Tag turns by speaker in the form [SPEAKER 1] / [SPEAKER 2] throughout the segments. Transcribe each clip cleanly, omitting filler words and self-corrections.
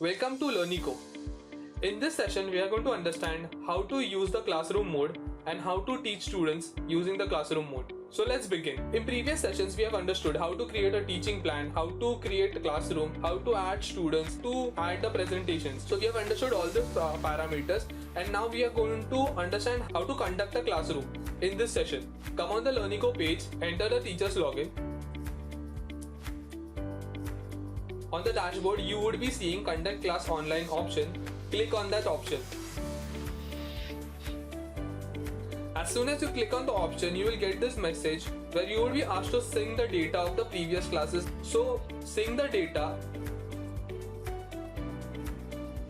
[SPEAKER 1] Welcome to Learnico. In this session, we are going to understand how to use the classroom mode and how to teach students using the classroom mode. So let's begin. In previous sessions, we have understood how to create a teaching plan, how to create a classroom, how to add students, to add the presentations. So we have understood all the parameters, and now we are going to understand how to conduct a classroom in this session. Come on the Learnico page, enter the teacher's login. On the dashboard, you would be seeing Conduct Class Online option. Click on that option. As soon as you click on the option, you will get this message where you will be asked to sync the data of the previous classes. So, sync the data.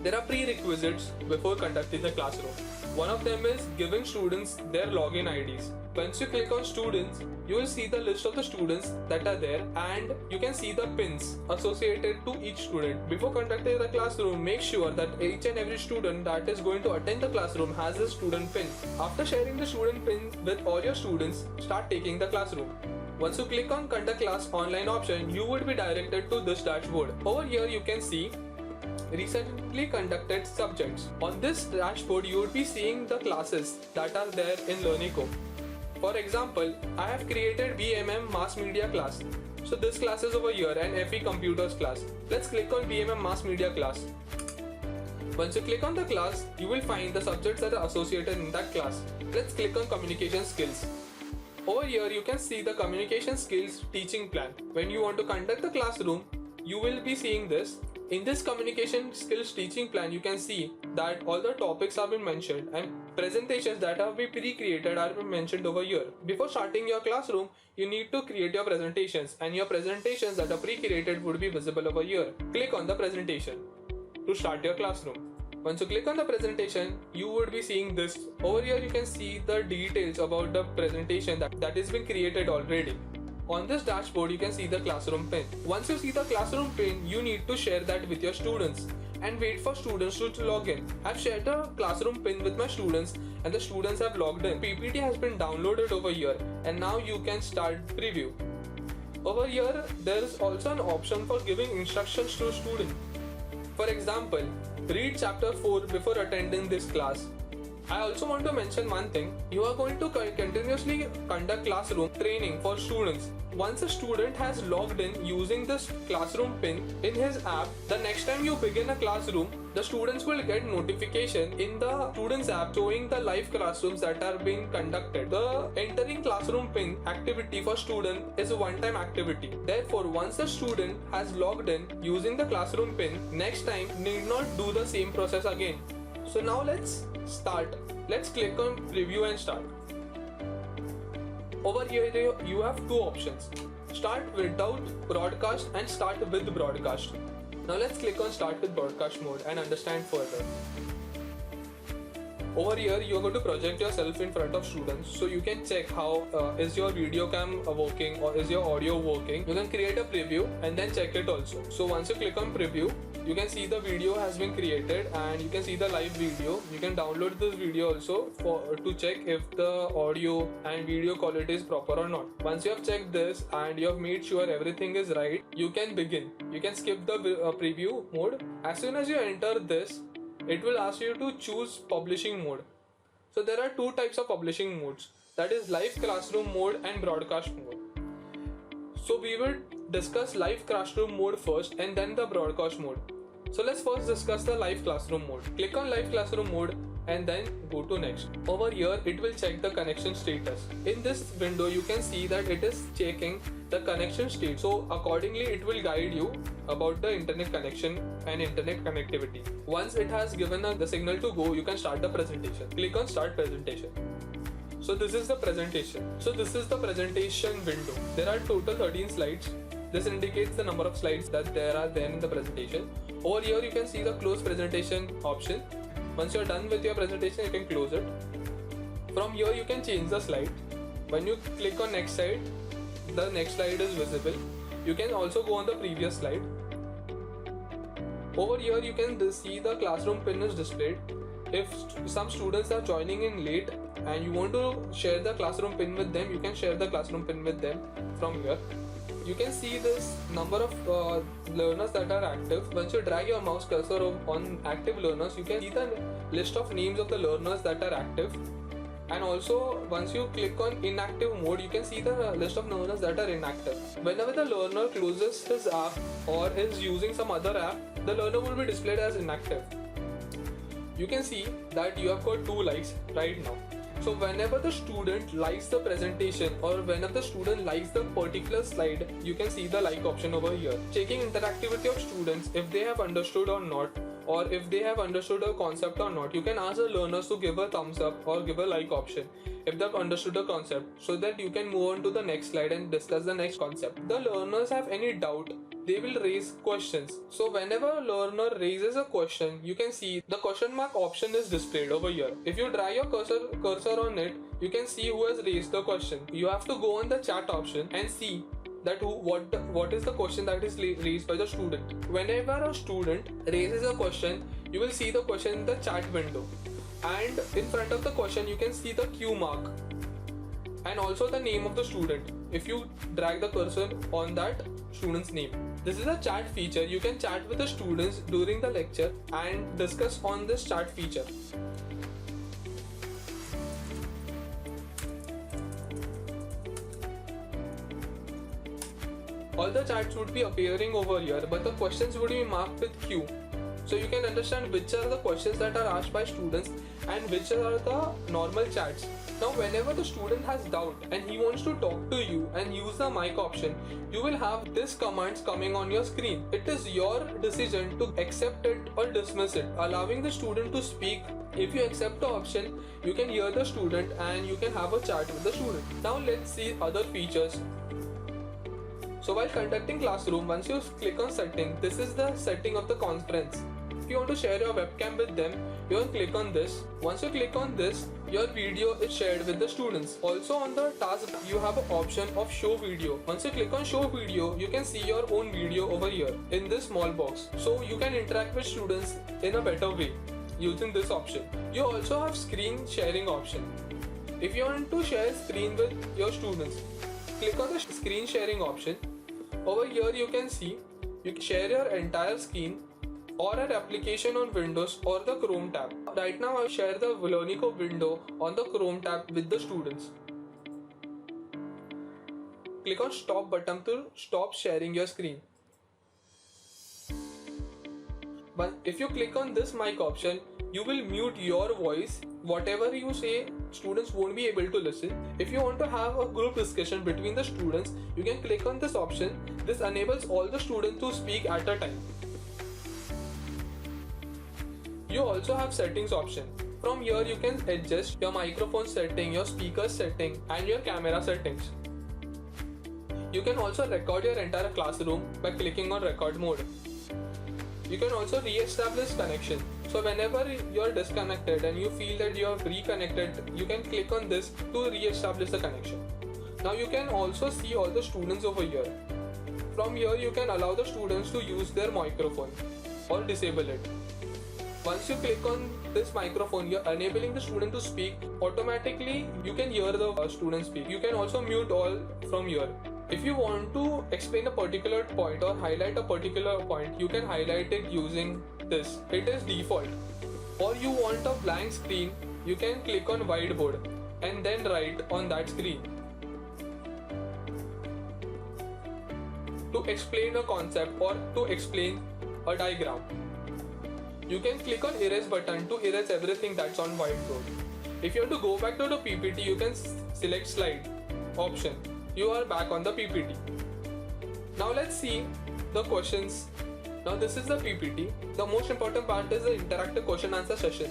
[SPEAKER 1] There are prerequisites before conducting the classroom. One of them is giving students their login IDs. Once you click on students, you will see the list of the students that are there, and you can see the pins associated to each student. Before conducting the classroom, make sure that each and every student that is going to attend the classroom has a student pin. After sharing the student pin with all your students, start taking the classroom. Once you click on Conduct Class Online option, you would be directed to this dashboard. Over here you can see recently conducted subjects. On this dashboard, you would be seeing the classes that are there in Learnico. For example, I have created BMM Mass Media class. So this class is over here, and FE Computers class. Let's click on BMM Mass Media class. Once you click on the class, you will find the subjects that are associated in that class. Let's click on Communication Skills. Over here, you can see the Communication Skills teaching plan. When you want to conduct the classroom, you will be seeing this. In this communication skills teaching plan, you can see that all the topics have been mentioned and presentations that have been pre-created are mentioned over here. Before starting your classroom, you need to create your presentations, and your presentations that are pre-created would be visible over here. Click on the presentation to start your classroom. Once you click on the presentation, you would be seeing this. Over here you can see the details about the presentation that has been created already. On this dashboard, you can see the classroom pin. Once you see the classroom pin, you need to share that with your students and wait for students to log in. I've shared a classroom pin with my students, and the students have logged in. PPT has been downloaded over here, and now you can start preview. Over here, there is also an option for giving instructions to students. For example, read chapter 4 before attending this class. I also want to mention one thing. You are going to continuously conduct classroom training for students. Once a student has logged in using this classroom pin in his app, the next time you begin a classroom, the students will get notification in the students app showing the live classrooms that are being conducted. The entering classroom pin activity for student is a one-time activity. Therefore, once the student has logged in using the classroom pin, next time need not do the same process again. So now let's start. Let's click on preview and start. Over here you have two options. Start without broadcast and start with broadcast. Now let's click on start with broadcast mode and understand further. Over here you are going to project yourself in front of students, so you can check how is your video cam working or is your audio working. You can create a preview and then check it also. So once you click on preview, you can see the video has been created and you can see the live video. You can download this video also to check if the audio and video quality is proper or not. Once you have checked this and you have made sure everything is right, you can begin. You can skip the preview mode. As soon as you enter this, it will ask you to choose publishing mode. So there are two types of publishing modes, that is live classroom mode and broadcast mode. So we will discuss live classroom mode first and then the broadcast mode. So let's first discuss the live classroom mode. Click on live classroom mode and then go to next. Over here it will check the connection status. In this window you can see that it is checking the connection state. So accordingly it will guide you about the internet connection and internet connectivity. Once it has given the signal to go, you can start the presentation. Click on start presentation. So this is the presentation. So this is the presentation window. There are total 13 slides. This indicates the number of slides that there are there in the presentation. Over here you can see the close presentation option. Once you are done with your presentation, you can close it. From here you can change the slide. When you click on next slide, the next slide is visible. You can also go on the previous slide. Over here you can see the classroom pin is displayed. If some students are joining in late and you want to share the classroom pin with them, you can share the classroom pin with them from here. you can see this number of learners that are active. Once you drag your mouse cursor on active learners, you can see the list of names of the learners that are active. And also, once you click on inactive mode, you can see the list of learners that are inactive. Whenever the learner closes his app or is using some other app, the learner will be displayed as inactive. You can see that you have got 2 likes right now. So whenever the student likes the presentation or whenever the student likes the particular slide, you can see the like option over here. Checking interactivity of students, if they have understood or not, or if they have understood a concept or not, you can ask the learners to give a thumbs up or give a like option if they've understood the concept, so that you can move on to the next slide and discuss the next concept. The learners have any doubt, they will raise questions. So whenever a learner raises a question, you can see the question mark option is displayed over here. If you drag your cursor on it, you can see who has raised the question. You have to go on the chat option and see that what is the question that is raised by the student. Whenever a student raises a question, you will see the question in the chat window, and in front of the question you can see the Q mark and also the name of the student if you drag the cursor on that student's name. This is a chat feature. You can chat with the students during the lecture and discuss on this chat feature. All the chats would be appearing over here, but the questions would be marked with Q. So you can understand which are the questions that are asked by students and which are the normal chats. Now whenever the student has doubt and he wants to talk to you and use the mic option, you will have this commands coming on your screen. It is your decision to accept it or dismiss it, allowing the student to speak. If you accept the option, you can hear the student and you can have a chat with the student. Now let's see other features. So while conducting classroom, once you click on setting, this is the setting of the conference. If you want to share your webcam with them, you can click on this. Once you click on this, your video is shared with the students. Also on the task, you have an option of show video. Once you click on show video, you can see your own video over here in this small box. So you can interact with students in a better way using this option. You also have screen sharing option. If you want to share screen with your students, click on the screen sharing option. Over here you can see you can share your entire screen or an application on Windows or the Chrome tab. Right now I share the Learnico window on the Chrome tab with the students. Click on stop button to stop sharing your screen. But if you click on this mic option, you will mute your voice. Whatever you say, students won't be able to listen. If you want to have a group discussion between the students, you can click on this option. This enables all the students to speak at a time. You also have settings option. From here you can adjust your microphone setting, your speaker setting and your camera settings. You can also record your entire classroom by clicking on record mode. You can also re-establish connection. So whenever you are disconnected and you feel that you have reconnected, you can click on this to re-establish the connection. Now you can also see all the students over here. From here you can allow the students to use their microphone or disable it. Once you click on this microphone, you are enabling the student to speak. Automatically you can hear the student speak. You can also mute all from here. If you want to explain a particular point or highlight a particular point, you can highlight it using this. It is default. Or you want a blank screen, you can click on whiteboard and then write on that screen. To explain a concept or to explain a diagram, you can click on erase button to erase everything that's on whiteboard. If you want to go back to the PPT, you can select slide option. You are back on the PPT. Now let's see the questions. Now this is the PPT. The most important part is the interactive question answer session.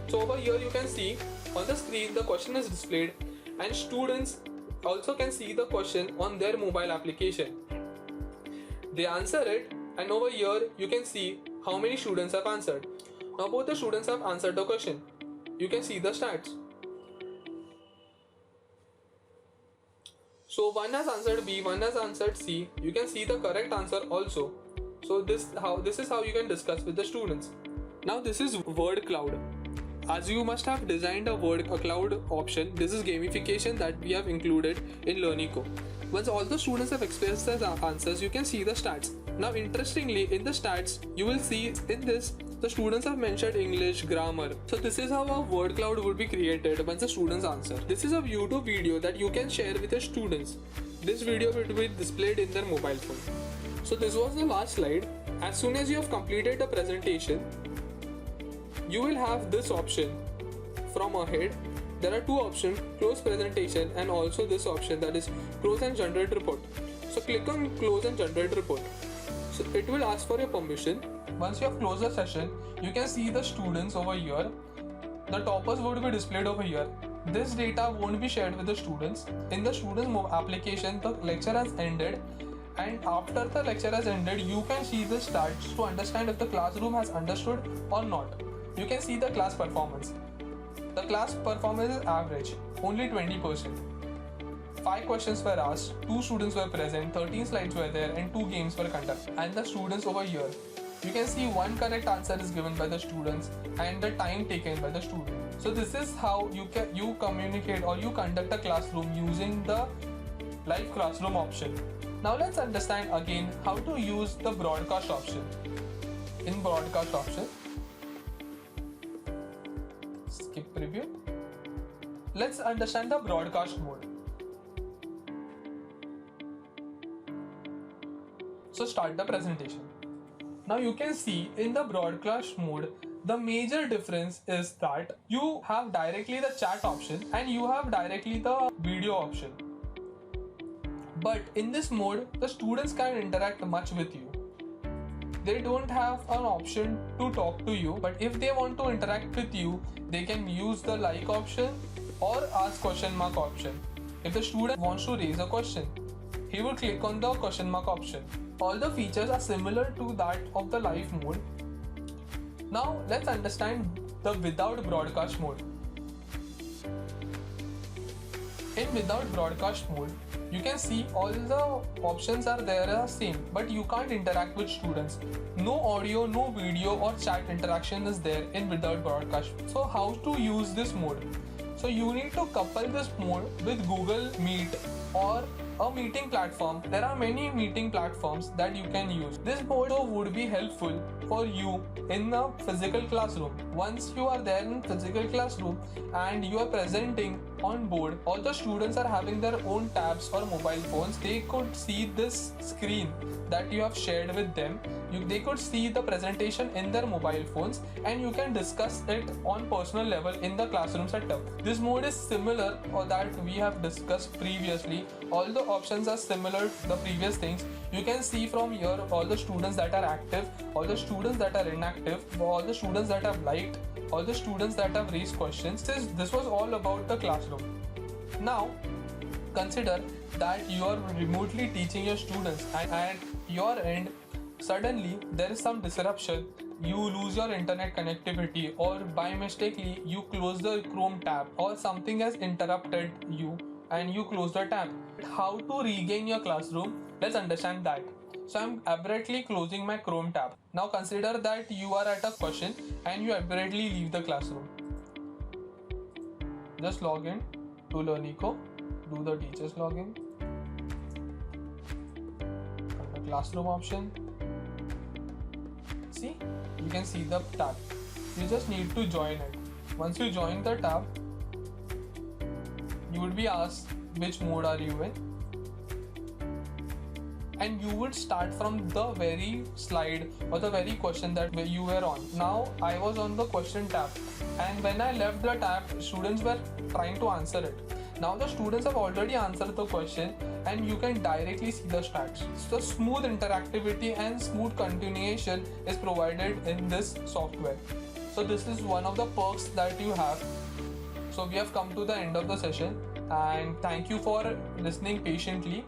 [SPEAKER 1] So over here you can see on the screen the question is displayed and students also can see the question on their mobile application. They answer it and over here you can see how many students have answered. Now both the students have answered the question. You can see the stats. So one has answered B, one has answered C. You can see the correct answer also. So this is how you can discuss with the students. Now this is word cloud. As you must have designed a cloud option, this is gamification that we have included in Learnico. Once all the students have expressed their answers, you can see the stats. Now interestingly, in the stats, you will see in this, the students have mentioned English, grammar. So this is how a word cloud would be created once the students answer. This is a YouTube video that you can share with your students. This video will be displayed in their mobile phone. So this was the last slide. As soon as you have completed the presentation, you will have this option from ahead. There are two options, close presentation and also this option, that is close and generate report. So click on close and generate report. So it will ask for your permission. Once you have closed the session, you can see the students over here. The toppers would be displayed over here. This data won't be shared with the students. In the students application, the lecture has ended, and after the lecture has ended, you can see the stats to understand if the classroom has understood or not. You can see the class performance. The class performance is average, only 20%. 5 questions were asked, 2 students were present, 13 slides were there, and 2 games were conducted. And the students over here, you can see 1 correct answer is given by the students and the time taken by the student. So this is how you communicate or you conduct a classroom using the live classroom option. Now let's understand again how to use the broadcast option. In broadcast option, skip preview. Let's understand the broadcast mode. So start the presentation. Now you can see in the broadcast mode, the major difference is that you have directly the chat option and you have directly the video option. But in this mode, the students can interact much with you. They don't have an option to talk to you, but if they want to interact with you, they can use the like option or ask question mark option. If the student wants to raise a question, he will click on the question mark option. All the features are similar to that of the live mode. Now let's understand the without broadcast mode. In without broadcast mode, you can see all the options are there are same, but you can't interact with students. No audio, no video or chat interaction is there in without broadcast. So how to use this mode? So you need to couple this mode with Google Meet or a meeting platform. There are many meeting platforms that you can use. This mode would be helpful for you in a physical classroom. Once you are there in physical classroom and you are presenting on board, all the students are having their own tabs or mobile phones. They could see this screen that you have shared with them. They could see the presentation in their mobile phones and you can discuss it on personal level in the classroom setup. This mode is similar or that we have discussed previously. All the options are similar to the previous things. You can see from here all the students that are active, all the students that are inactive, all the students that have liked, all the students that have raised questions. This was all about the classroom. Now consider that you are remotely teaching your students and at your end suddenly there is some disruption. You lose your internet connectivity or by mistakenly you close the Chrome tab or something has interrupted you and you close the tab. How to regain your classroom? Let's understand that. So I'm abruptly closing my Chrome tab. Now consider that you are at a question and you abruptly leave the classroom. Just log in to Learnico, do the teachers login, the classroom option. See, you can see the tab. You just need to join it. Once you join the tab, you would be asked which mode are you in, and you would start from the very slide or the very question that you were on. Now I was on the question tab, and when I left the tab, students were trying to answer it. Now the students have already answered the question and you can directly see the stats. So smooth interactivity and smooth continuation is provided in this software. So this is one of the perks that you have. So we have come to the end of the session and thank you for listening patiently.